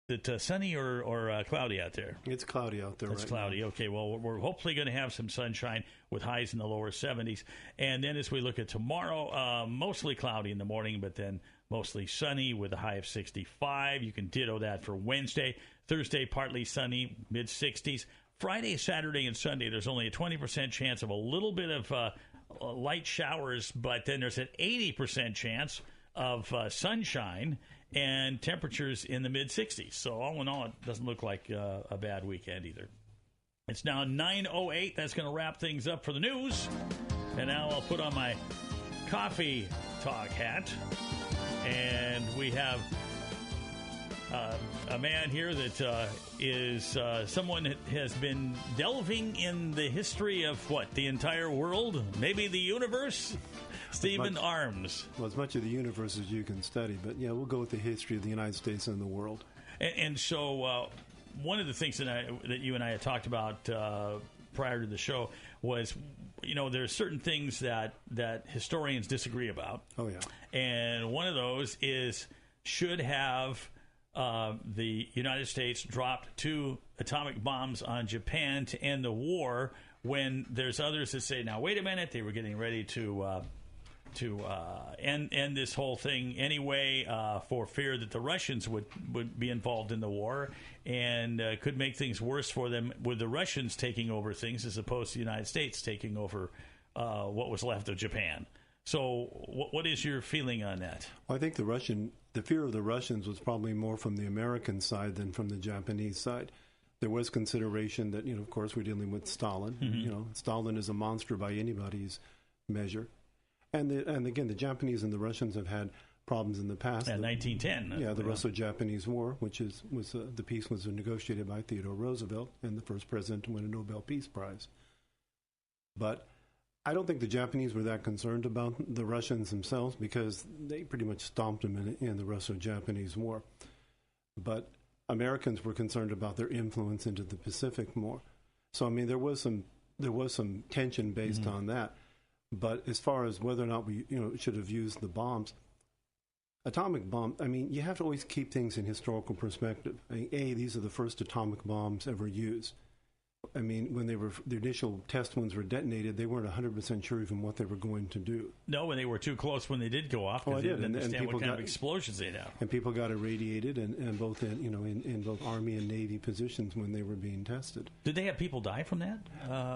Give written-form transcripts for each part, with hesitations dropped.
it sunny or cloudy out there? It's cloudy out there. It's cloudy. Now. Okay, well, we're hopefully going to have some sunshine with highs in the lower 70s. And then as we look at tomorrow, mostly cloudy in the morning, but then mostly sunny with a high of 65. You can ditto that for Wednesday. Thursday, partly sunny, mid-60s. Friday, Saturday, and Sunday, there's only a 20% chance of a little bit of light showers, but then there's an 80% chance of sunshine and temperatures in the mid-60s. So all in all, it doesn't look like a bad weekend either. It's now 9:08. That's going to wrap things up for the news. And now I'll put on my Coffee Talk hat. And we have a man here that is someone that has been delving in the history of, the entire world? Maybe the universe? Stephen Arms. Well, as much of the universe as you can study, but yeah, we'll go with the history of the United States and the world. And so one of the things that you and I had talked about prior to the show was, there's certain things that historians disagree about. Oh, yeah. And one of those is, should have the United States dropped 2 atomic bombs on Japan to end the war, when there's others that say, now, wait a minute, they were getting ready to end this whole thing anyway, for fear that the Russians would be involved in the war and could make things worse for them with the Russians taking over things as opposed to the United States taking over what was left of Japan. So what is your feeling on that? Well, I think the fear of the Russians was probably more from the American side than from the Japanese side. There was consideration that, of course, we're dealing with Stalin. Mm-hmm. Stalin is a monster by anybody's measure. And again, the Japanese and the Russians have had problems in the past. In 1910. The Russo-Japanese War, which the peace was negotiated by Theodore Roosevelt and the first president to win a Nobel Peace Prize. But I don't think the Japanese were that concerned about the Russians themselves because they pretty much stomped them in the Russo-Japanese War. But Americans were concerned about their influence into the Pacific more. So, I mean, there was some tension based on that. But as far as whether or not we should have used the bombs, atomic bomb, I mean, you have to always keep things in historical perspective. I mean, these are the first atomic bombs ever used. I mean, when the initial test ones were detonated, they weren't 100% sure even what they were going to do. No, when they were too close when they did go off, because they didn't understand what kind of explosions they'd have. And people got irradiated, and both in both Army and Navy positions when they were being tested. Did they have people die from that,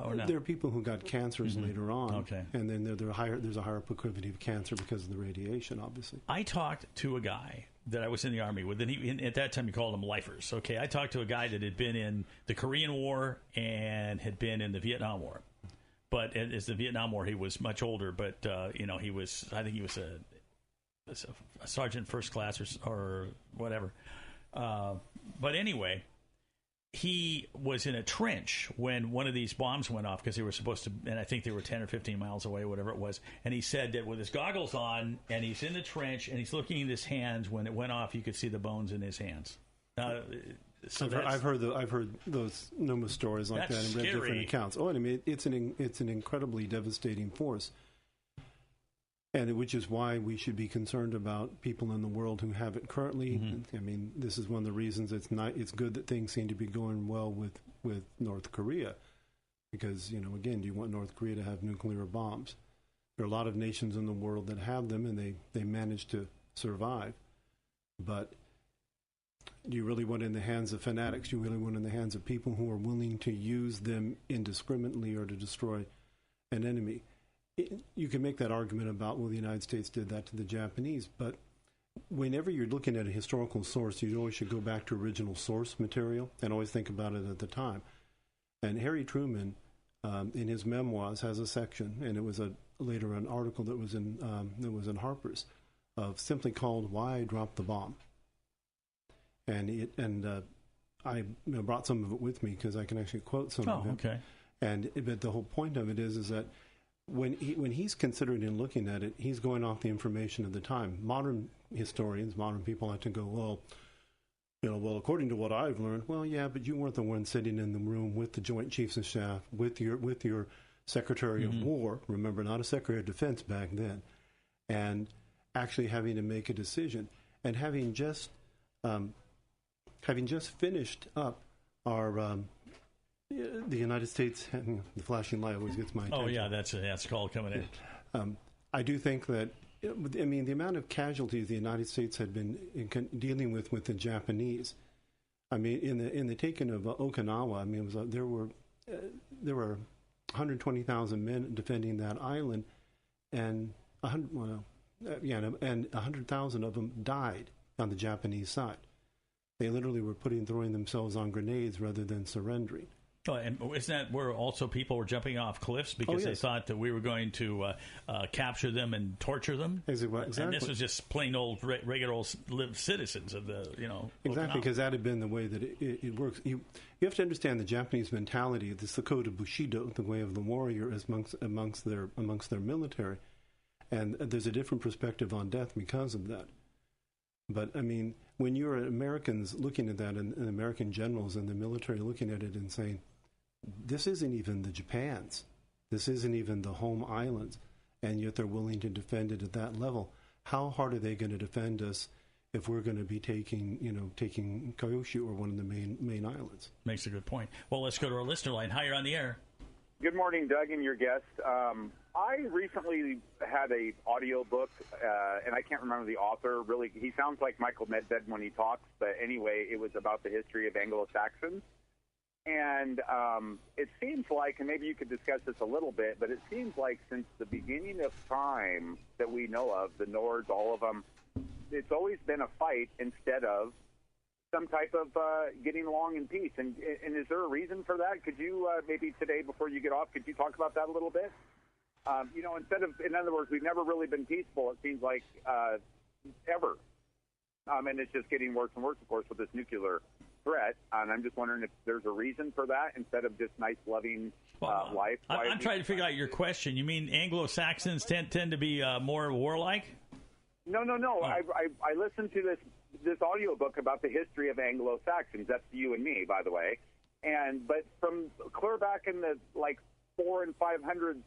or not? There are people who got cancers later on. Okay. And then there's a higher proclivity of cancer because of the radiation, obviously. I talked to a guy that I was in the Army with, and at that time you called them lifers. Okay, I talked to a guy that had been in the Korean War and had been in the Vietnam War. But as the Vietnam War, he was much older. But I think he was a sergeant first class or whatever. But anyway, he was in a trench when one of these bombs went off because they were supposed to, and I think they were 10 or 15 miles away, whatever it was. And he said that with his goggles on, and he's in the trench, and he's looking at his hands. When it went off, you could see the bones in his hands. I've heard those numerous stories like that and read different accounts. Oh, I mean, it's an incredibly devastating force, and which is why we should be concerned about people in the world who have it currently. Mm-hmm. I mean, this is one of the reasons it's good that things seem to be going well with North Korea, because again, do you want North Korea to have nuclear bombs? There are a lot of nations in the world that have them, and they manage to survive, but do you really want it in the hands of fanatics? Do you really want it in the hands of people who are willing to use them indiscriminately or to destroy an enemy? You can make that argument about, well, the United States did that to the Japanese, but whenever you're looking at a historical source, you always should go back to original source material and always think about it at the time. And Harry Truman, in his memoirs, has a section, and it was later an article that was in Harper's, of simply called "Why I Dropped the Bomb." And I brought some of it with me because I can actually quote some of it. Okay. But the whole point of it is that when he's considering and looking at it, he's going off the information of the time. Modern historians, modern people like to go, well, according to what I've learned, well, yeah, but you weren't the one sitting in the room with the Joint Chiefs of Staff, with your Secretary of War, remember, not a Secretary of Defense back then, and actually having to make a decision. And having just having just finished up our the United States, the flashing light always gets my attention. Oh yeah, that's called coming in. I do think that, I mean, the amount of casualties the United States had been dealing with the Japanese. I mean, in the taking of Okinawa, I mean, it was, there were 120,000 men defending that island, and 100,000 of them died on the Japanese side. They literally were throwing themselves on grenades rather than surrendering. Oh, and isn't that where also people were jumping off cliffs because they thought that we were going to capture them and torture them? Exactly. And this was just plain old, regular old citizens of the, Exactly, because that had been the way that it works. You have to understand the Japanese mentality. This is the code of Bushido, the way of the warrior, is amongst their military, and there's a different perspective on death because of that. But I mean, when you're Americans looking at that, and American generals and the military looking at it and saying, this isn't even the Japans, this isn't even the home islands, and yet they're willing to defend it at that level. How hard are they going to defend us if we're going to be taking Kyushu or one of the main islands? Makes a good point. Well, let's go to our listener line. Hi, you're on the air. Good morning, Doug, and your guest. I recently had a audio book, and I can't remember the author. Really, he sounds like Michael Medved when he talks, but anyway, it was about the history of AngloSaxons. And it seems like, and maybe you could discuss this a little bit, but it seems like since the beginning of time that we know of, the Nords, all of them, it's always been a fight instead of some type of getting along in peace. And is there a reason for that? Could you maybe today, before you get off, could you talk about that a little bit? In other words, we've never really been peaceful, it seems like, ever. And it's just getting worse and worse, of course, with this nuclear threat. And I'm just wondering if there's a reason for that instead of just nice, loving life. I'm trying to figure out your question. You mean Anglo-Saxons tend to be more warlike? No. Oh. I listened to this audio book about the history of Anglo-Saxons. That's you and me, by the way. But from clear back in the 400 and 500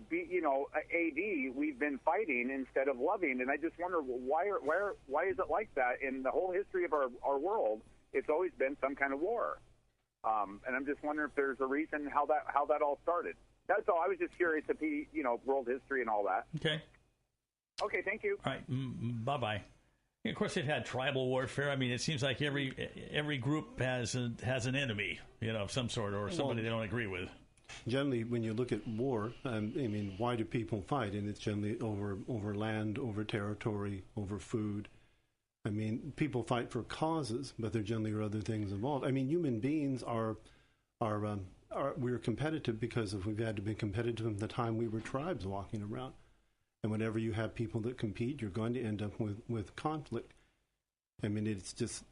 AD, we've been fighting instead of loving, and I just wonder why is it like that? In the whole history of our world, it's always been some kind of war, and I'm just wondering if there's a reason how that all started. That's all. I was just curious if world history and all that. Okay, thank you. All right, bye. Of course, they've had tribal warfare. I mean, it seems like every group has an enemy, of some sort, or somebody they don't agree with. Generally, when you look at war, I mean, why do people fight? And it's generally over land, over territory, over food. I mean, people fight for causes, but there generally are other things involved. I mean, human beings we're competitive because we've had to be competitive from the time we were tribes walking around. And whenever you have people that compete, you're going to end up with conflict. I mean, it's just,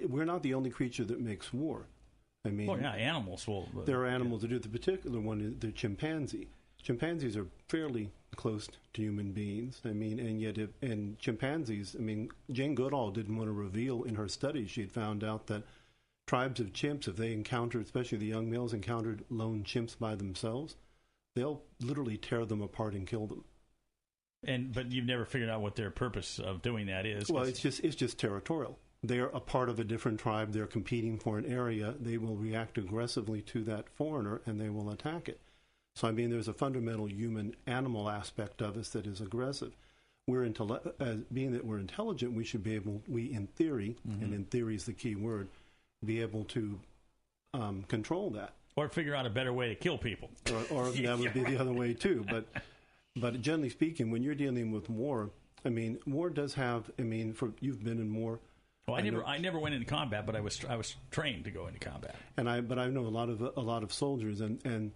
we're not the only creature that makes war. I mean, animals will. There are animals that do. The particular one is the chimpanzee. Chimpanzees are fairly close to human beings. I mean, and yet, chimpanzees. I mean, Jane Goodall didn't want to reveal in her studies. She had found out that tribes of chimps, if they encountered, especially the young males, encountered lone chimps by themselves, they'll literally tear them apart and kill them. But you've never figured out what their purpose of doing that is. Well, it's just territorial. They're a part of a different tribe. They're competing for an area. They will react aggressively to that foreigner, and they will attack it. So, I mean, there's a fundamental human-animal aspect of us that is aggressive. Being that we're intelligent, we should be able, in theory, and in theory is the key word, be able to control that. Or figure out a better way to kill people. Or that would be the other way, too. But generally speaking, when you're dealing with war, I mean, war does have, you've been in war. Well, I never went into combat, but I was trained to go into combat. But I know a lot of soldiers, and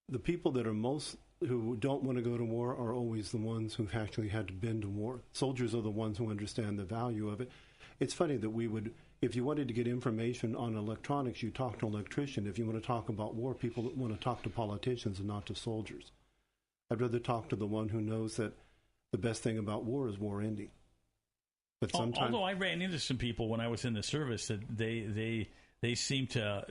the people that are who don't want to go to war are always the ones who've actually had to been to war. Soldiers are the ones who understand the value of it. It's funny that if you wanted to get information on electronics, you talk to an electrician. If you want to talk about war, people want to talk to politicians and not to soldiers. I'd rather talk to the one who knows that the best thing about war is war ending. But although I ran into some people when I was in the service that they seemed to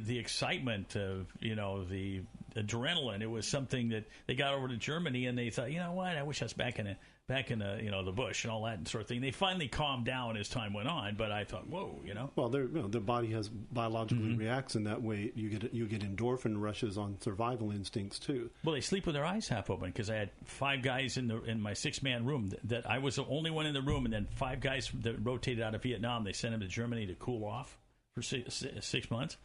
the excitement of the adrenaline. It was something that they got over to Germany and they thought, you know what? I wish I was back in back in the bush and all that sort of thing. They finally calmed down as time went on, but I thought, whoa, Well, the body has biologically reacts in that way. You get endorphin rushes on survival instincts too. Well, they sleep with their eyes half open because I had 5 guys in my 6-man room that I was the only one in the room, and then 5 guys that rotated out of Vietnam. They sent them to Germany to cool off for 6 months,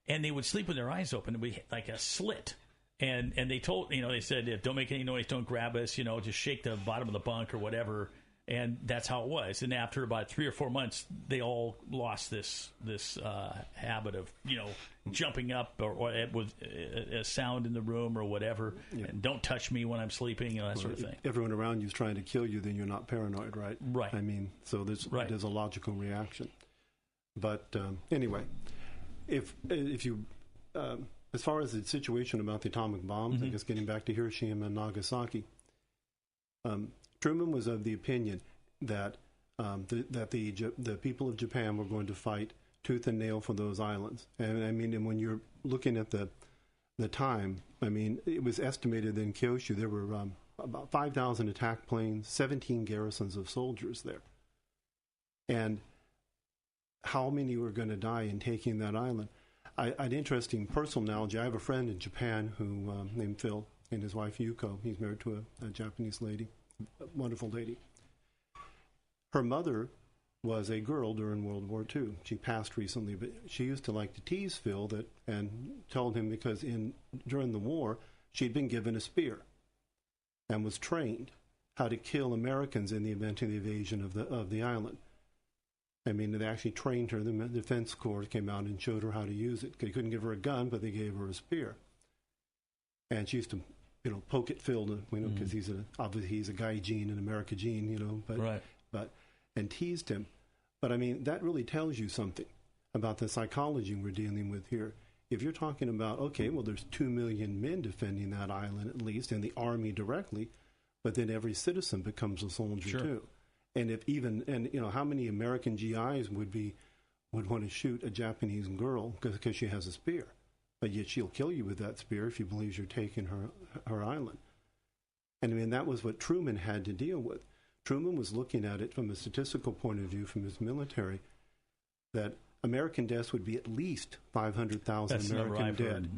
and they would sleep with their eyes open. It would be like a slit. And they told, they said, don't make any noise, don't grab us, just shake the bottom of the bunk or whatever. And that's how it was. And after about 3 or 4 months, they all lost this habit of, jumping up or with a sound in the room or whatever. Yeah. And don't touch me when I'm sleeping, that sort of thing. If everyone around you is trying to kill you, then you're not paranoid, right? Right. I mean, so there's a logical reaction. But anyway, if you... as far as the situation about the atomic bombs, I guess getting back to Hiroshima and Nagasaki, Truman was of the opinion that the people of Japan were going to fight tooth and nail for those islands. And I mean, and when you're looking at the time, I mean, it was estimated that in Kyushu there were about 5,000 attack planes, 17 garrisons of soldiers there. And how many were going to die in taking that island? An interesting personal analogy. I have a friend in Japan who named Phil, and his wife Yuko. He's married to a Japanese lady, a wonderful lady. Her mother was a girl during World War II. She passed recently, but she used to like to tease Phil and told him because during the war she'd been given a spear and was trained how to kill Americans in the event of the invasion of the island. I mean, they actually trained her. The Defense Corps came out and showed her how to use it. They couldn't give her a gun, but they gave her a spear. And she used to, poke at Phil, because obviously he's a gaijin, an American gene, and teased him. But I mean, that really tells you something about the psychology we're dealing with here. If you're talking about, okay, well, there's 2 million men defending that island at least, and the army directly, but then every citizen becomes a soldier too. And how many American GIs would want to shoot a Japanese girl because she has a spear, but yet she'll kill you with that spear if you believe you're taking her island. And I mean, that was what Truman had to deal with. Truman was looking at it from a statistical point of view, from his military, that American deaths would be at least 500,000 American dead,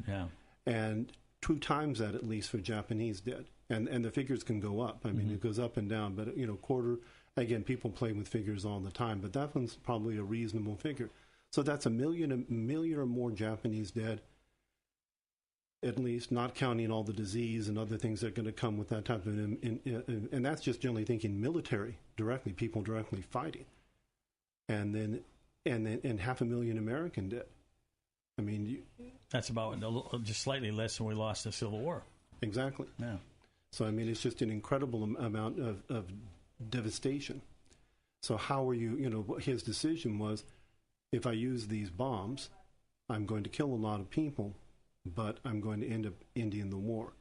and 2 times that at least for Japanese dead. And the figures can go up. I mean, it goes up and down, but quarter. Again, people play with figures all the time, but that one's probably a reasonable figure. So that's a million or more Japanese dead, at least, not counting all the disease and other things that are going to come with that type of, and that's just generally thinking military directly, people directly fighting, and then 500,000 American dead. I mean, that's about just slightly less than we lost in the Civil War. Exactly. Yeah. So I mean, it's just an incredible amount of devastation. So how are you, his decision was, if I use these bombs, I'm going to kill a lot of people, but I'm going to end up ending the war.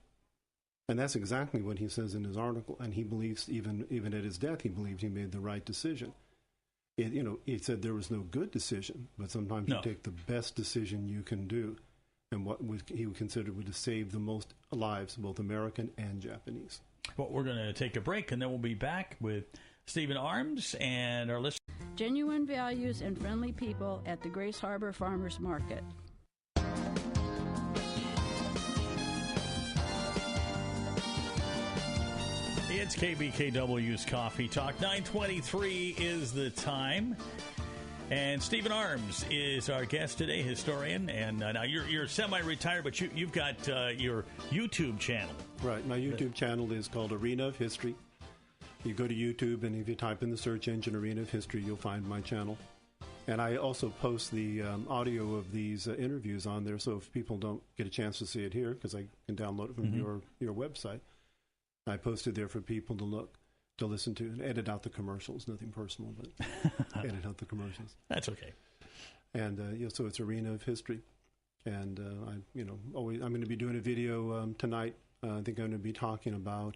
And that's exactly what he says in his article. And he believes, even at his death, he believed he made the right decision. He said there was no good decision, but sometimes you take the best decision you can do. And what he would consider would save the most lives, both American and Japanese. Well, we're going to take a break, and then we'll be back with Stephen Arms and our listeners. Genuine values and friendly people at the Grace Harbor Farmers Market. It's KBKW's Coffee Talk. 9:23 is the time. And Stephen Arms is our guest today, historian. And now you're semi-retired, but you've got your YouTube channel. Right. My YouTube channel is called Arena of History. You go to YouTube, and if you type in the search engine Arena of History, you'll find my channel. And I also post the audio of these interviews on there, so if people don't get a chance to see it here, because I can download it from your website, I post it there for people to listen to and edit out the commercials. Nothing personal, but edit out the commercials. That's okay. And so it's Arena of History, and I'm going to be doing a video tonight. I think I'm going to be talking about.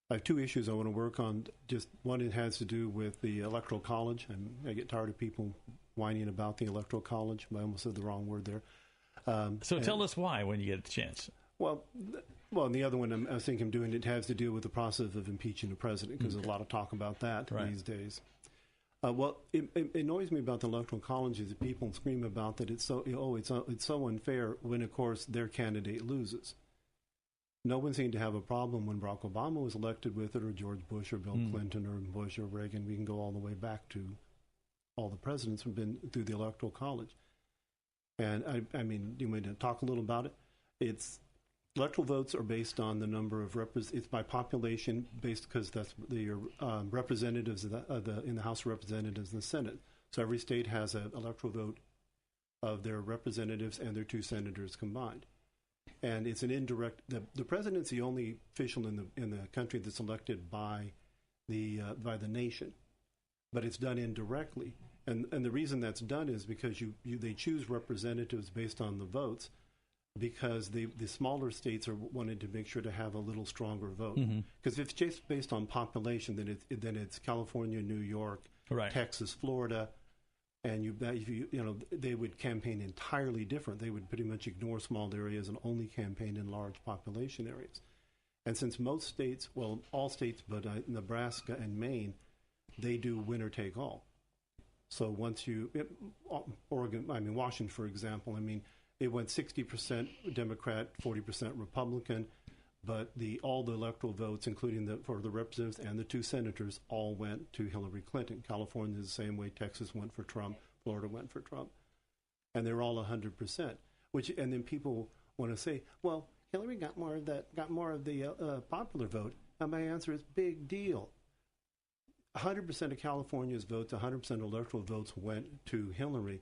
I have 2 issues I want to work on. Just one, it has to do with the Electoral College, and I get tired of people whining about the Electoral College. I almost said the wrong word there. So tell us why when you get the chance. Well, Well, and the other one I think I'm doing, it has to do with the process of impeaching the president, because there's a lot of talk about that these days. Well, it annoys me about the Electoral College is that people scream about that it's so unfair when, of course, their candidate loses. No one seemed to have a problem when Barack Obama was elected with it, or George Bush, or Bill Clinton, or Bush, or Reagan. We can go all the way back to all the presidents who've been through the Electoral College. And I mean, you want to talk a little about it? Electoral votes are based on the number of it's by population based, because that's the representatives in the House of Representatives and the Senate. So every state has an electoral vote of their representatives and their 2 senators combined. And it's an indirect. The president's the only official in the country that's elected by the nation, but it's done indirectly. And the reason that's done is because they choose representatives based on the votes, because the smaller states are wanted to make sure to have a little stronger vote. Because if it's just based on population, then it's California, New York, Texas, Florida. And they would campaign entirely different. They would pretty much ignore small areas and only campaign in large population areas. And since most states, well, all states but Nebraska and Maine, they do winner take all. So once Washington, for example, it went 60% Democrat, 40% Republican, but all the electoral votes, including for the representatives and the 2 senators, all went to Hillary Clinton. California is the same way. Texas went for Trump. Florida went for Trump. And they're all 100%. And then people want to say, well, Hillary got more of the popular vote. And my answer is, big deal. 100% of California's votes, 100% of electoral votes went to Hillary,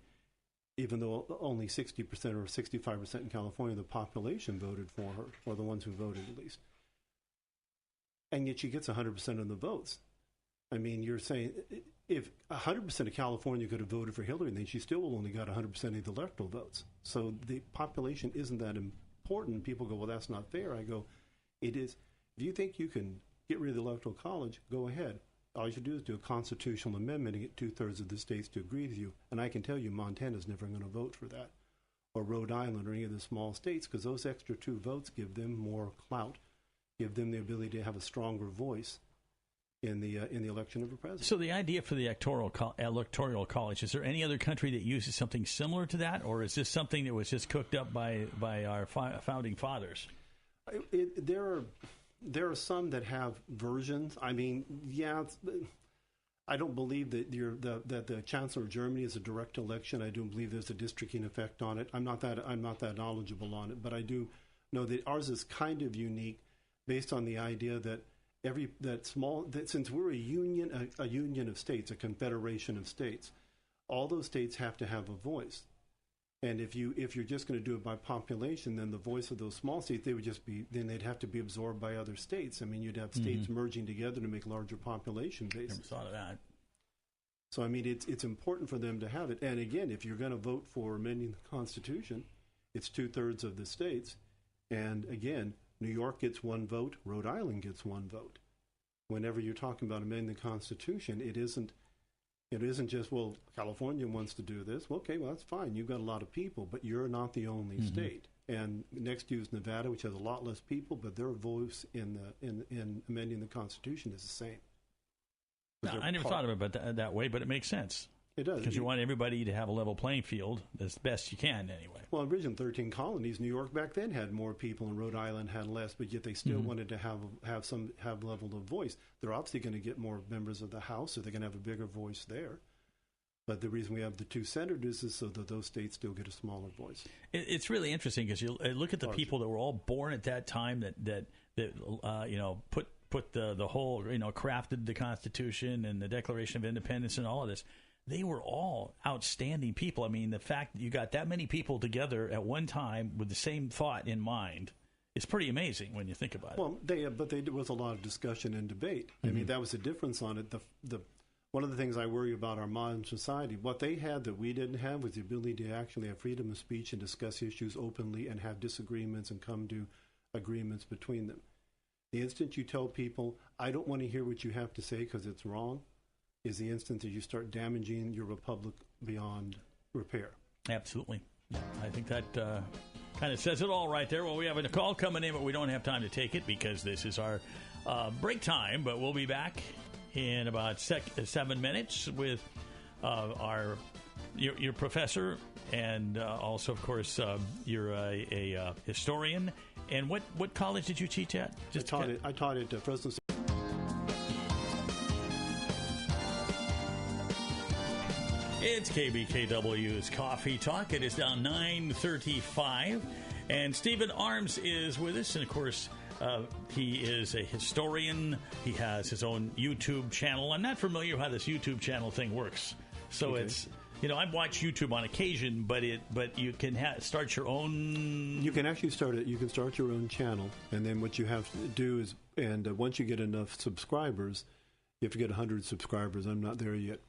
even though only 60% or 65% in California, the population voted for her, or the ones who voted at least. And yet she gets 100% of the votes. I mean, you're saying if 100% of California could have voted for Hillary, then she still only got 100% of the electoral votes. So the population isn't that important. People go, well, that's not fair. I go, it is. If you think you can get rid of the Electoral College, go ahead. All you should do is do a constitutional amendment and get 2/3 of the states to agree with you. And I can tell you Montana's never going to vote for that, or Rhode Island, or any of the small states, because those extra 2 votes give them more clout, give them the ability to have a stronger voice in the election of a president. So the idea for the electoral college, is there any other country that uses something similar to that, or is this something that was just cooked up by our founding fathers? There are some that have versions. I mean, I don't believe that that the Chancellor of Germany is a direct election. I don't believe there's a districting effect on it. I'm not that knowledgeable on it, but I do know that ours is kind of unique, based on the idea that since we're a union of states, a confederation of states, all those states have to have a voice. And if you're just going to do it by population, then the voice of those small states, they'd have to be absorbed by other states. I mean, you'd have states merging together to make larger population bases. Never thought of that. So I mean, it's important for them to have it. And again, if you're going to vote for amending the Constitution, it's 2/3 of the states. And again, New York gets 1 vote, Rhode Island gets 1 vote. Whenever you're talking about amending the Constitution, it isn't just, well, California wants to do this. Well, okay, well, that's fine. You've got a lot of people, but you're not the only state. And next to you is Nevada, which has a lot less people, but their voice in amending the Constitution is the same. No, I never thought of it that way, but it makes sense. It does. Because you want everybody to have a level playing field as best you can, anyway. Well, originally 13 colonies. New York back then had more people, and Rhode Island had less, but yet they still wanted to have level of voice. They're obviously going to get more members of the House, so they're going to have a bigger voice there. But the reason we have the 2 senators is so that those states still get a smaller voice. It's really interesting, because you look at the people that were all born at that time that put the whole, crafted the Constitution and the Declaration of Independence and all of this. They were all outstanding people. I mean, the fact that you got that many people together at one time with the same thought in mind is pretty amazing when you think about it. Well, there was a lot of discussion and debate. I mean, that was the difference on it. One of the things I worry about our modern society, what they had that we didn't have, was the ability to actually have freedom of speech and discuss issues openly and have disagreements and come to agreements between them. The instant you tell people, I don't want to hear what you have to say because it's wrong, is the instant that you start damaging your republic beyond repair. Absolutely. I think that Kind of says it all right there. Well, we have a call coming in, but we don't have time to take it because this is our break time. But we'll be back in about 7 minutes with your professor, and also, of course, you're a historian. And what college did you teach at? I taught at Fresno State. It's KBKW's Coffee Talk. It is now 9:35, and Stephen Arms is with us. And, of course, he is a historian. He has his own YouTube channel. I'm not familiar how this YouTube channel thing works. So it's, I've watched YouTube on occasion, but you can start your own. You can actually start it. You can start your own channel, and then what you have to do is, once you get enough subscribers, you have to get 100 subscribers. I'm not there yet.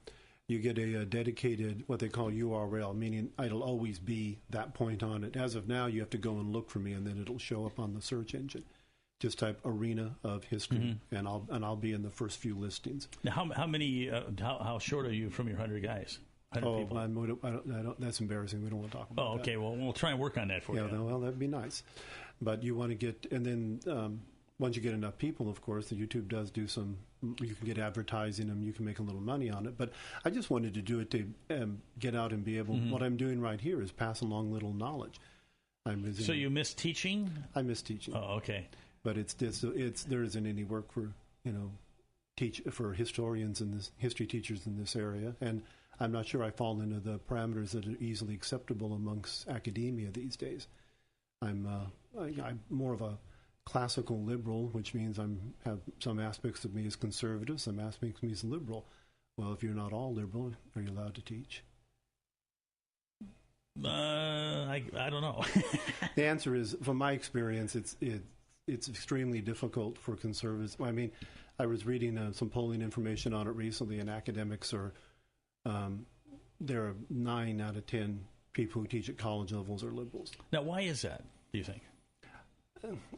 You get a dedicated, what they call URL, meaning it'll always be that point on it. As of now, you have to go and look for me, and then it'll show up on the search engine. Just type Arena of History, and I'll be in the first few listings. Now, how many? How short are you from your 100 guys? 100 people? I don't. That's embarrassing. We don't want to talk about that. Oh, okay. Well, we'll try and work on that for you. Yeah, well, that'd be nice. But you want to get, and then once you get enough people, of course, the YouTube does do some. You can get advertising them. You can make a little money on it. But I just wanted to do it to get out and be able. What I'm doing right here is pass along little knowledge. So you miss teaching? I miss teaching. Oh, okay. But there isn't any work for for historians and history teachers in this area, and I'm not sure I fall into the parameters that are easily acceptable amongst academia these days. I'm more of a classical liberal, which means have some aspects of me as conservative, some aspects of me as liberal. Well, if you're not all liberal, are you allowed to teach? I don't know. The answer is, from my experience, it's extremely difficult for conservatives. I mean, I was reading some polling information on it recently, and academics are there are 9 out of 10 people who teach at college levels are liberals. Now, why is that, do you think?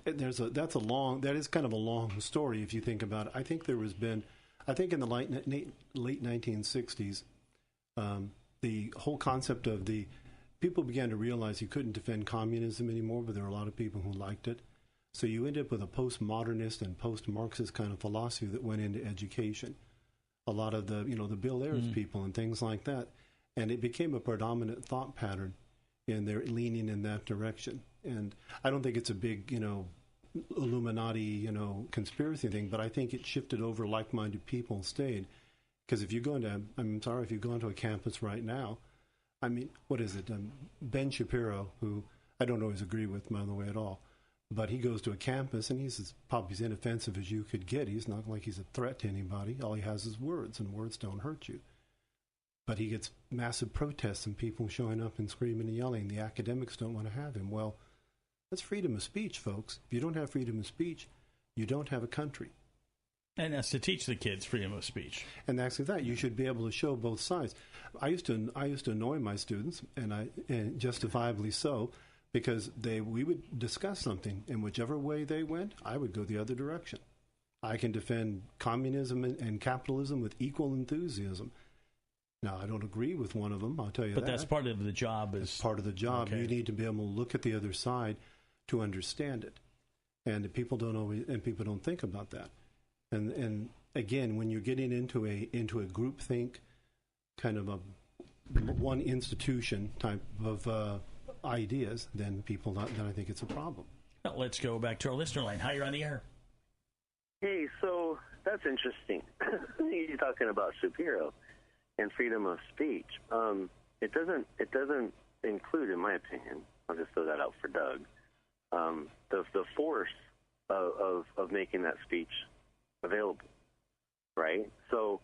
That is kind of a long story if you think about it. I think in the late 1960s, the whole concept of people began to realize you couldn't defend communism anymore, but there were a lot of people who liked it. So you end up with a postmodernist and post-Marxist kind of philosophy that went into education. A lot of the Bill Ayers people and things like that. And it became a predominant thought pattern, and they're leaning in that direction. And I don't think it's a big, Illuminati, conspiracy thing, but I think it shifted over. Like-minded people stayed. Because if you go into a campus right now, I mean, what is it? Ben Shapiro, who I don't always agree with, by the way, at all. But he goes to a campus, and he's probably as inoffensive as you could get. He's not like he's a threat to anybody. All he has is words, and words don't hurt you. But he gets massive protests and people showing up and screaming and yelling. The academics don't want to have him. Well, that's freedom of speech, folks. If you don't have freedom of speech, you don't have a country. And that's to teach the kids freedom of speech. And actually that, you should be able to show both sides. I used to annoy my students, and justifiably so, because we would discuss something, and whichever way they went, I would go the other direction. I can defend communism and capitalism with equal enthusiasm. Now, I don't agree with one of them, I'll tell you that. But that's part of the job. It's part of the job. Okay. You need to be able to look at the other side to understand it. And people don't think about that. And again, when you're getting into a groupthink, kind of a one institution type of ideas, then I think it's a problem. Well, let's go back to our listener line. Hi, you're on the air. Hey, so that's interesting. You're talking about Shapiro and freedom of speech. It doesn't include, in my opinion, I'll just throw that out for Doug, the force of making that speech available, right? So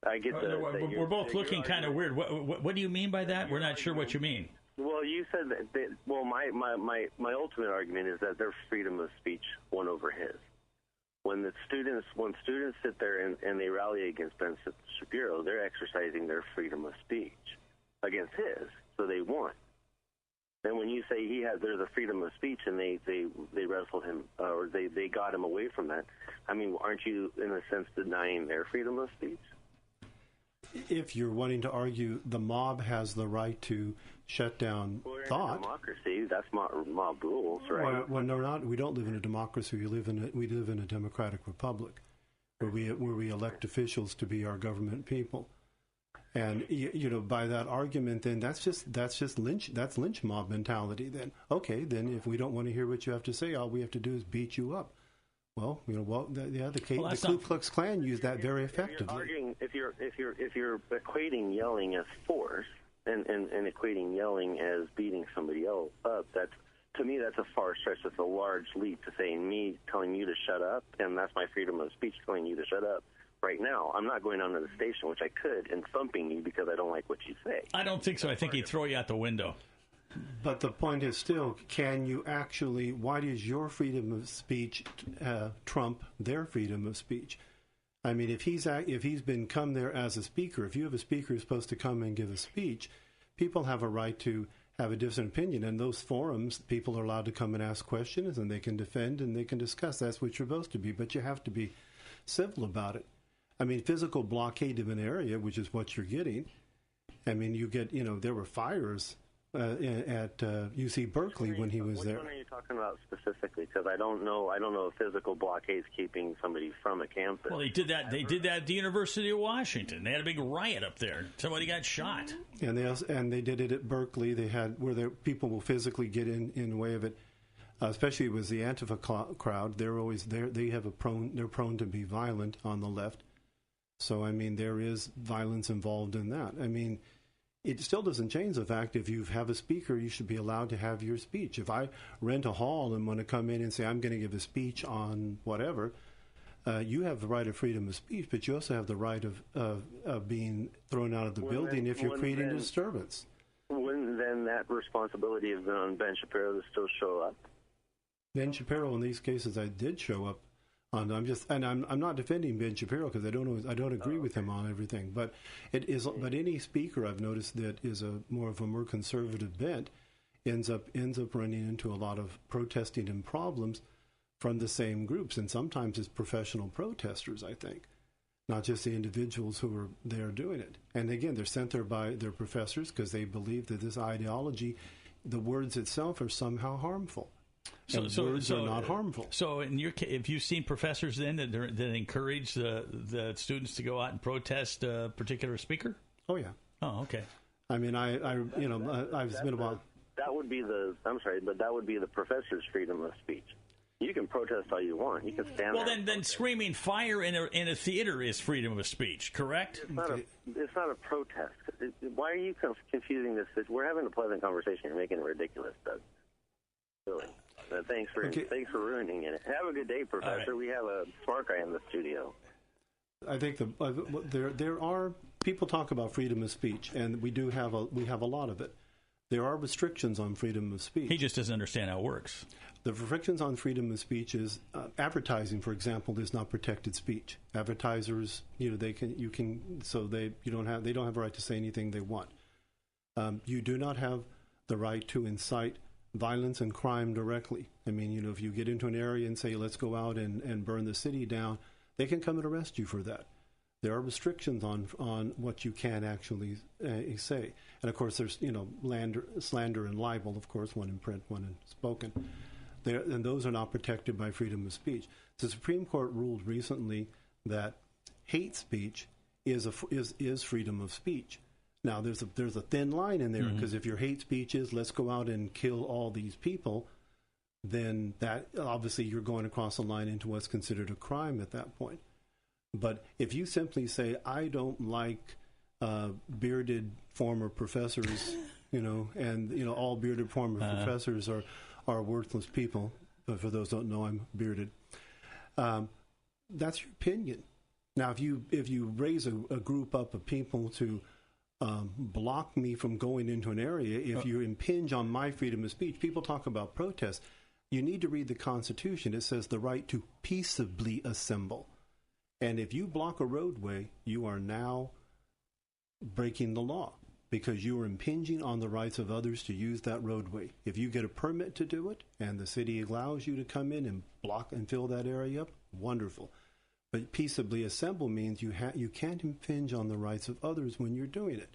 I get we're both looking kind of weird. What do you mean by that? We're not sure what you mean. Well, you said that. Well, my ultimate argument is that their freedom of speech won over his. When students sit there and they rally against Ben Shapiro, they're exercising their freedom of speech against his, so they won. Then when you say there's a freedom of speech and they wrestled him or they got him away from that, I mean, aren't you in a sense denying their freedom of speech? if you're wanting to argue the mob has the right to shut down thought. In a democracy, that's mob rules, right? Well, no, not. We don't live in a democracy. We live in a democratic republic, where we elect officials to be our government people. And by that argument, then that's lynch mob mentality. Then then if we don't want to hear what you have to say, all we have to do is beat you up. Well, the Ku Klux Klan used that very effectively. If you're equating yelling as force and equating yelling as beating somebody else up, to me that's a far stretch. That's a large leap to saying me telling you to shut up, and that's my freedom of speech telling you to shut up. Right now, I'm not going onto the station, which I could, and thumping you because I don't like what you say. I don't think so. I think he'd throw you out the window. But the point is still, can you actually, why does your freedom of speech trump their freedom of speech? I mean, if he's been come there as a speaker, if you have a speaker who's supposed to come and give a speech, people have a right to have a different opinion. And those forums, people are allowed to come and ask questions, and they can defend and they can discuss. That's what you're supposed to be. But you have to be civil about it. I mean, physical blockade of an area, which is what you're getting. I mean, you get, there were fires at UC Berkeley when he was there. Which one are you talking about specifically? Because I don't know if physical blockade is keeping somebody from a campus. Well, they did that at the University of Washington. They had a big riot up there. Somebody got shot. And they did it at Berkeley. They had where people will physically get in the way of it. Especially with the Antifa crowd, they're always there. They're prone to be violent on the left. So I mean, there is violence involved in that. I mean, it still doesn't change the fact if you have a speaker, you should be allowed to have your speech. If I rent a hall and want to come in and say I'm going to give a speech on whatever, you have the right of freedom of speech, but you also have the right of being thrown out of the building if you're creating a disturbance. Wouldn't then that responsibility have been on Ben Shapiro to still show up? Ben Shapiro, in these cases, I did show up. I'm not defending Ben Shapiro because I don't agree with him on everything. But but any speaker I've noticed that is more conservative bent ends up running into a lot of protesting and problems from the same groups, and sometimes it's professional protesters. I think, not just the individuals who are there doing it. And again, they're sent there by their professors because they believe that this ideology, the words itself, are somehow harmful. So words are not harmful. So, in your case, have you seen professors then that encourage the students to go out and protest a particular speaker? Oh yeah. Oh, okay. I mean, I've been about. That would be that would be the professor's freedom of speech. You can protest all you want. You can stand. Well, then screaming fire in a theater is freedom of speech, correct? It's not a protest. Why are you confusing this? We're having a pleasant conversation. You're making it ridiculous, Doug. Really. Thanks for ruining it. Have a good day, Professor. Right. We have a smart guy in the studio. I think there are people talk about freedom of speech, and we have a lot of it. There are restrictions on freedom of speech. He just doesn't understand how it works. The restrictions on freedom of speech is advertising, for example, is not protected speech. Advertisers, they don't have a right to say anything they want. You do not have the right to incite violence and crime directly. I mean, if you get into an area and say, let's go out and burn the city down, they can come and arrest you for that. There are restrictions on what you can actually say. And, of course, there's, slander and libel, of course, one in print, one in spoken. And those are not protected by freedom of speech. The Supreme Court ruled recently that hate speech is freedom of speech. Now, there's a thin line in there because if your hate speech is let's go out and kill all these people, then that obviously you're going across the line into what's considered a crime at that point. But if you simply say I don't like bearded former professors, and all bearded former professors are worthless people. But for those who don't know, I'm bearded. That's your opinion. Now, if you raise a group up of people to block me from going into an area, if you impinge on my freedom of speech, people talk about protest. You need to read the Constitution. It says the right to peaceably assemble. And if you block a roadway, you are now breaking the law because you are impinging on the rights of others to use that roadway. If you get a permit to do it and the city allows you to come in and block and fill that area up, wonderful. But peaceably assemble means you can't impinge on the rights of others when you're doing it.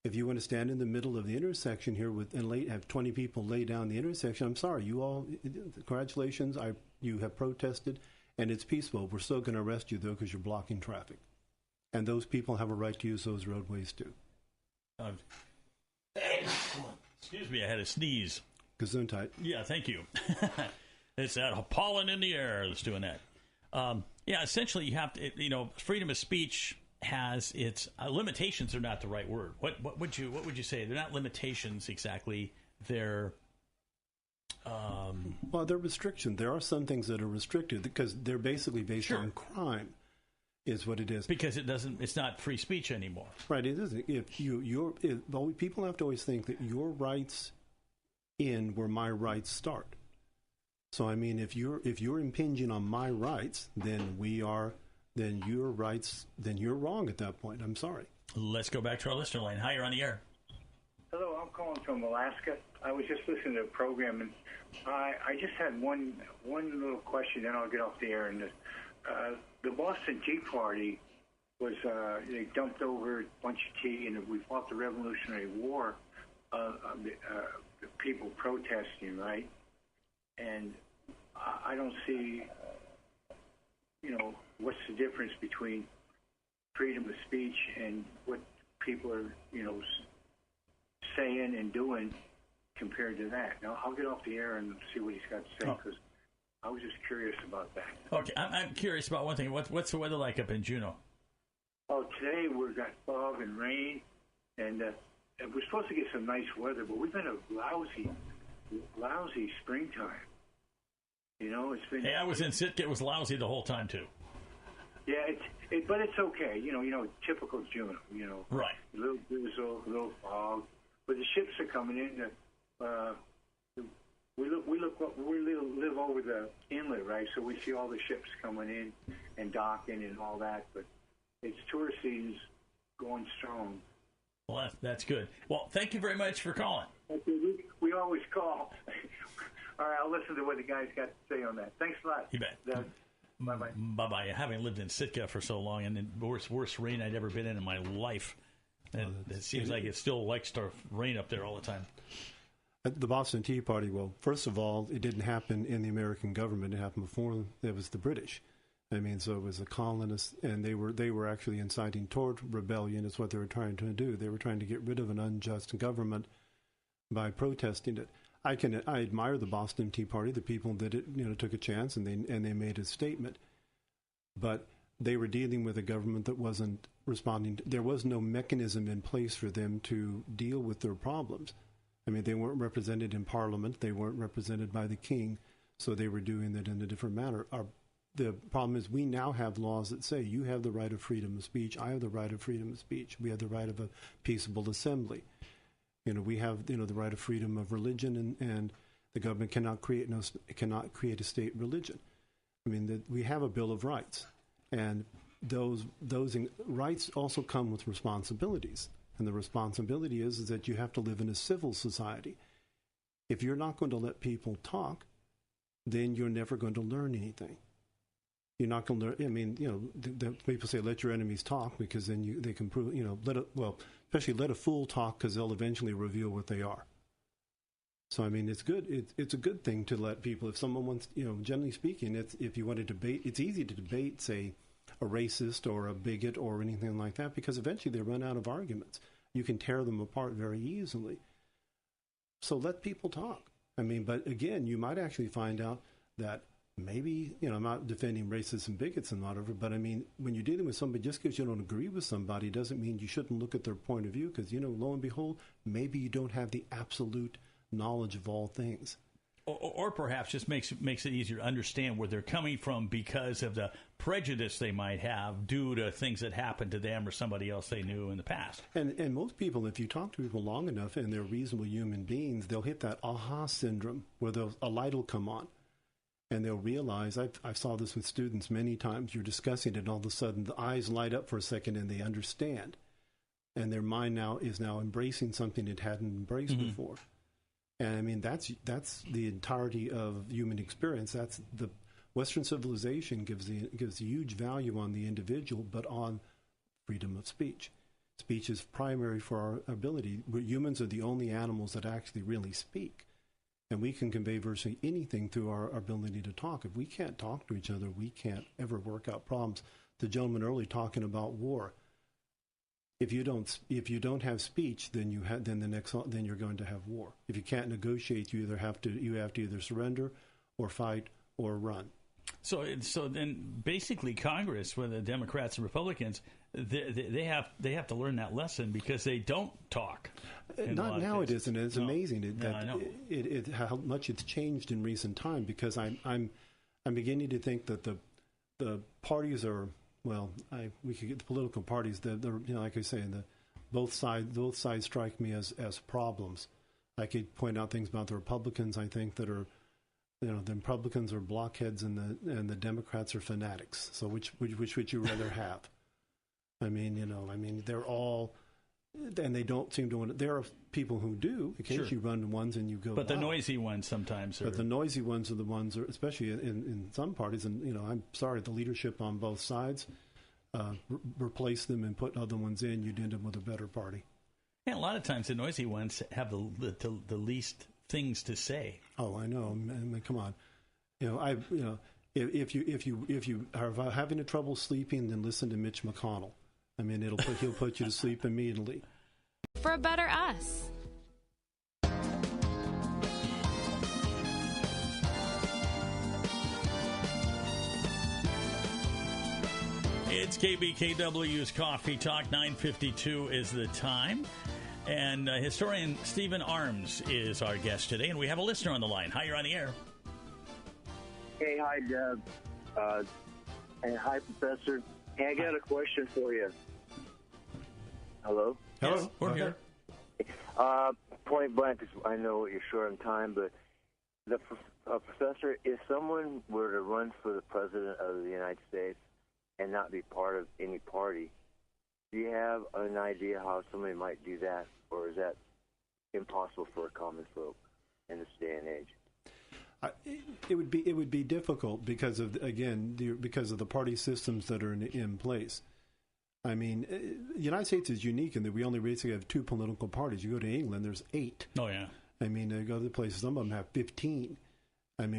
If you want to stand in the middle of the intersection here and have 20 people lay down the intersection, I'm sorry, you all, congratulations, you have protested, and it's peaceful. We're still going to arrest you, though, because you're blocking traffic. And those people have a right to use those roadways, too. Excuse me, I had a sneeze. Gesundheit. Yeah, thank you. It's that pollen in the air that's doing that. Essentially, you have to, freedom of speech has its limitations are not the right word. What would you say? They're not limitations exactly. They're they're restrictions. There are some things that are restricted because they're basically based on crime, is what it is. Because it's not free speech anymore. Right, it isn't. People have to always think that your rights end where my rights start. So I mean, if you're impinging on my rights, then your rights, then you're wrong at that point. I'm sorry. Let's go back to our listener line. Hi, you're on the air. Hello, I'm calling from Alaska. I was just listening to a program, and I just had one little question, then I'll get off the air. And the Boston Tea Party was they dumped over a bunch of tea, and we fought the Revolutionary War. The people protesting, right? And I don't see, what's the difference between freedom of speech and what people are, saying and doing compared to that. Now, I'll get off the air and see what he's got to say, because I was just curious about that. Okay, I'm curious about one thing. What's the weather like up in Juneau? Oh, today we've got fog and rain, and we're supposed to get some nice weather, but we've had a lousy springtime. It's been. Hey, I was in Sitka. It was lousy the whole time too. Yeah, but it's okay. Typical Juneau. Right. A little drizzle, a little fog, but the ships are coming in. We live over the inlet, right? So we see all the ships coming in and docking and all that. But it's tourist season's going strong. Well, that's good. Well, thank you very much for calling. We always call. All right, I'll listen to what the guys got to say on that. Thanks a lot. You bet. Bye-bye. Bye-bye. Having lived in Sitka for so long, and the worst rain I'd ever been in my life. And it seems like it still likes to rain up there all the time. The Boston Tea Party, well, first of all, it didn't happen in the American government. It happened before. It was the British. I mean, so it was the colonists, and they were actually inciting toward rebellion. Is what they were trying to do. They were trying to get rid of an unjust government by protesting it. I admire the Boston Tea Party. The people that took a chance and they made a statement, but they were dealing with a government that wasn't responding. There was no mechanism in place for them to deal with their problems. I mean, they weren't represented in Parliament. They weren't represented by the King, so they were doing that in a different manner. The problem is we now have laws that say you have the right of freedom of speech. I have the right of freedom of speech. We have the right of a peaceable assembly. We have the right of freedom of religion, and the government cannot create a state religion. I mean, we have a Bill of Rights, and those rights also come with responsibilities. And the responsibility is that you have to live in a civil society. If you're not going to let people talk, then you're never going to learn anything. You're not going to learn. I mean, the people say let your enemies talk, because then they can prove. Especially let a fool talk, because they'll eventually reveal what they are. So I mean, it's good. It's a good thing to let people. If someone wants, generally speaking, if you want to debate, it's easy to debate, say, a racist or a bigot or anything like that, because eventually they run out of arguments. You can tear them apart very easily. So let people talk. I mean, but again, you might actually find out that maybe, I'm not defending racists and bigots and whatever, but I mean, when you're dealing with somebody, just because you don't agree with somebody doesn't mean you shouldn't look at their point of view, because, lo and behold, maybe you don't have the absolute knowledge of all things. Or perhaps just makes it easier to understand where they're coming from because of the prejudice they might have due to things that happened to them or somebody else they knew in the past. And most people, if you talk to people long enough and they're reasonable human beings, they'll hit that aha syndrome where a light will come on. And they'll realize, I saw this with students many times, you're discussing it, and all of a sudden the eyes light up for a second and they understand. And their mind is now embracing something it hadn't embraced before. And I mean, that's the entirety of human experience. That's the Western civilization gives huge value on the individual, but on freedom of speech. Speech is primary for our ability. Humans are the only animals that actually really speak. And we can convey virtually anything through our ability to talk. If we can't talk to each other, we can't ever work out problems. The gentleman earlier talking about war. If you don't have speech, then then you're going to have war. If you can't negotiate, you have to either surrender or fight or run. So then basically Congress, with the Democrats and Republicans, they have to learn that lesson because they don't talk. Not now it isn't. It's amazing how much it's changed in recent time, because I'm beginning to think that the parties are, we could get the political parties, like I say, both sides strike me as problems. I could point out things about the Republicans I think that are, the Republicans are blockheads and the Democrats are fanatics. So which would you rather have? They're all, and they don't seem to want to. There are people who do. Occasionally you run ones and you go, but the noisy ones sometimes are. But the noisy ones are the ones, especially in some parties, and I'm sorry, the leadership on both sides, replace them and put other ones in, you'd end up with a better party. Yeah, a lot of times the noisy ones have the least things to say. Oh, I know. Come on. If you are having trouble sleeping, then listen to Mitch McConnell. He'll put you to sleep immediately. For a better us. It's KBKW's Coffee Talk. 9:52 is the time. And historian Stephen Arms is our guest today, and we have a listener on the line. Hi, you're on the air. Hey, hi, Deb. And hi, Professor. Hey, I got a question for you. Hello? Hello, yes, we're here. Point blank, because I know you're short on time, but Professor, if someone were to run for the President of the United States and not be part of any party, do you have an idea how somebody might do that, or is that impossible for a common folk in this day and age? It would be difficult because of the party systems that are in place. The United States is unique in that we only basically have two political parties. You go to England, there's 8. Oh yeah. You go to other places, some of them have 15.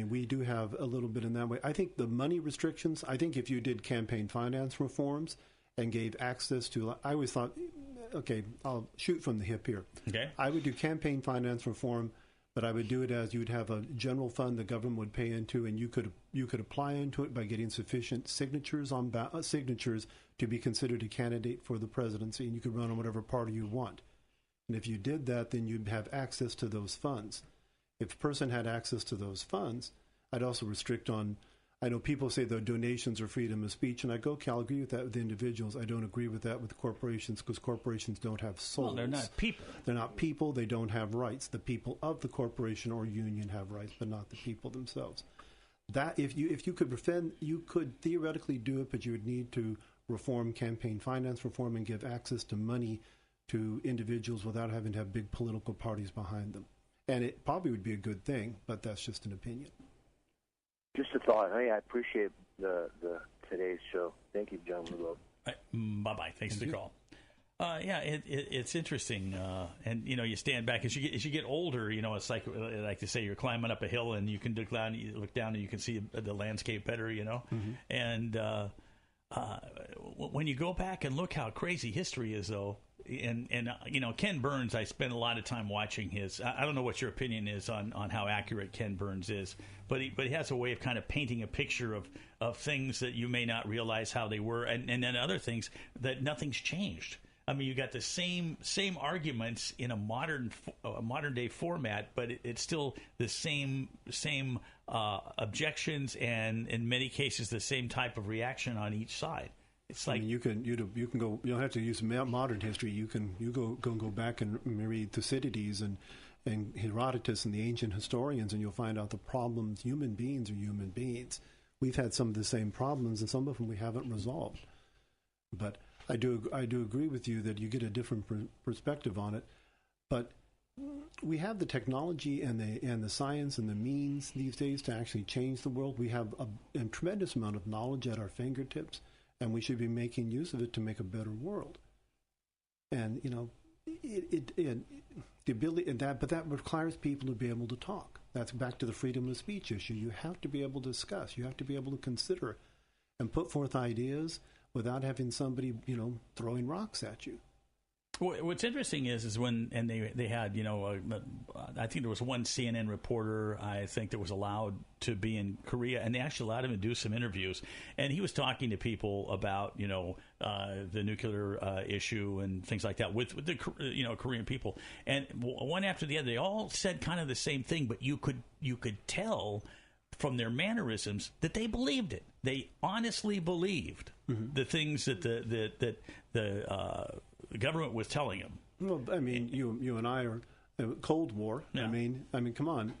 We do have a little bit in that way. I think the money restrictions. I think if you did campaign finance reforms and gave access to, I always thought, okay, I'll shoot from the hip here. Okay. I would do campaign finance reform, but I would do it as you'd have a general fund the government would pay into, and you could apply into it by getting sufficient signatures to be considered a candidate for the presidency, and you could run on whatever party you want. And if you did that, then you'd have access to those funds. If a person had access to those funds, I'd also restrict on. I know people say the donations are freedom of speech, and I I'll agree with that with individuals. I don't agree with that with corporations, because corporations don't have souls. Well, they're not people. They're not people. They don't have rights. The people of the corporation or union have rights, but not the people themselves. That if you could defend, you could theoretically do it, but you would need to reform campaign finance reform and give access to money to individuals without having to have big political parties behind them. And it probably would be a good thing, but that's just an opinion. Just a thought. Hey, I appreciate the today's show. Thank you, John. Bye-bye. Thanks for the call. It's interesting, and you stand back as you get older. It's like to say you're climbing up a hill and you can look down and you can see the landscape better. Mm-hmm. And when you go back and look how crazy history is, though, and Ken Burns, I spent a lot of time watching his. I don't know what your opinion is on how accurate Ken Burns is, but he has a way of kind of painting a picture of things that you may not realize how they were, and then other things that nothing's changed. You got the same arguments in a modern day format, but it's still the same objections, and in many cases the same type of reaction on each side. It's like you can go. You don't have to use modern history. You go back and read Thucydides and Herodotus and the ancient historians, and you'll find out the problems. Human beings are human beings. We've had some of the same problems, and some of them we haven't resolved. But I do agree with you that you get a different perspective on it. But we have the technology and the science and the means these days to actually change the world. We have a tremendous amount of knowledge at our fingertips, and we should be making use of it to make a better world. And the ability but that requires people to be able to talk. That's back to the freedom of speech issue. You have to be able to discuss. You have to be able to consider and put forth ideas without having somebody, throwing rocks at you. What's interesting is when they had, I think there was one CNN reporter, I think, that was allowed to be in Korea, and they actually allowed him to do some interviews, and he was talking to people about, the nuclear issue and things like that with the, Korean people, and one after the other, they all said kind of the same thing, but you could tell from their mannerisms that they believed it. They honestly believed the things that the government was telling them. Well, I mean, you and I are Cold War. Yeah. I mean, come on.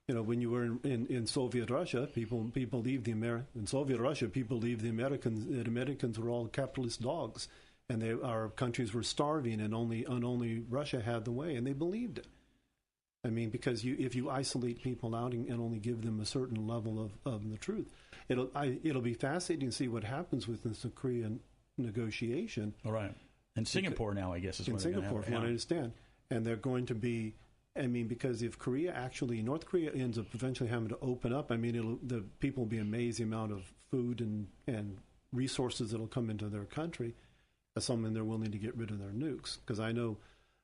When you were in Soviet Russia, people believed in Soviet Russia, people believed the Americans were all capitalist dogs, and our countries were starving, and only Russia had the way, and they believed it. I mean, because if you isolate people out and only give them a certain level of the truth, it'll be fascinating to see what happens with this Korean negotiation. All right. And Singapore now, I guess, is in Singapore, from what I understand. And they're going to be, because if North Korea ends up eventually having to open up, the people will be amazed the amount of food and resources that'll come into their country, assuming they're willing to get rid of their nukes. Because I know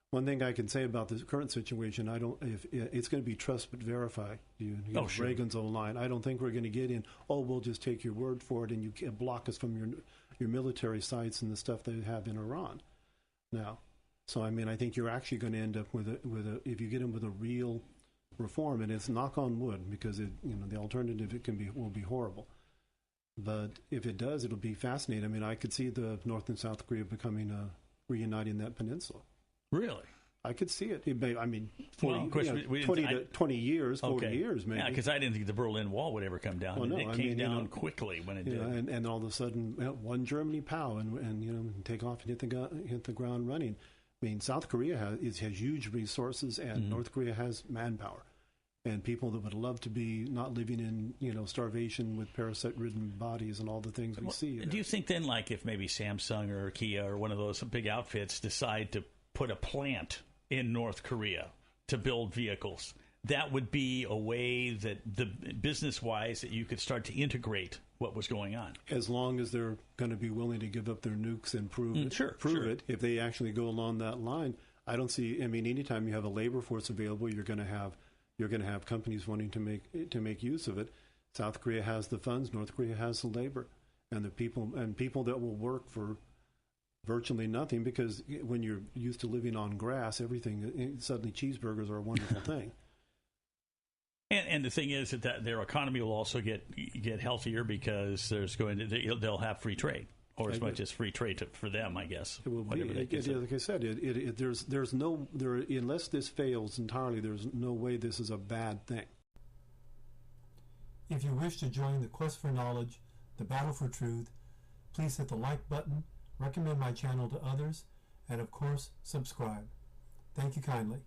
one thing I can say about this current situation, if it's going to be trust but verify. Sure. Reagan's old line. I don't think we're going to get in, we'll just take your word for it and you can't block us from your military sites and the stuff they have in Iran now. So, I think you're actually going to end up with if you get in with a real reform, and it's knock on wood, because the alternative will be horrible. But if it does, it'll be fascinating. I could see the North and South Korea reuniting that peninsula. Really? I could see it. 20 years, 40 years, maybe. Yeah, because I didn't think the Berlin Wall would ever come down. Well, no, it came down quickly when it did. And all of a sudden, one Germany, pow, and take off and hit the ground running. South Korea has huge resources, and North Korea has manpower, and people that would love to be not living in starvation with parasite-ridden bodies and all the things we see. Do you think then, like if maybe Samsung or Kia or one of those big outfits decide to put a plant in North Korea to build vehicles, that would be a way that the business-wise that you could start to integrate what was going on? As long as they're going to be willing to give up their nukes and prove it. If they actually go along that line, I don't see. Anytime you have a labor force available, you're going to have companies wanting to make use of it. South Korea has the funds. North Korea has the labor, and the people that will work for virtually nothing, because when you're used to living on grass, suddenly cheeseburgers are a wonderful thing. And the thing is that their economy will also get healthier, because they'll have free trade, or as much as free trade for them, I guess. It will be. Like I said, unless this fails entirely, there's no way this is a bad thing. If you wish to join the quest for knowledge, the battle for truth, please hit the like button, recommend my channel to others, and of course, subscribe. Thank you kindly.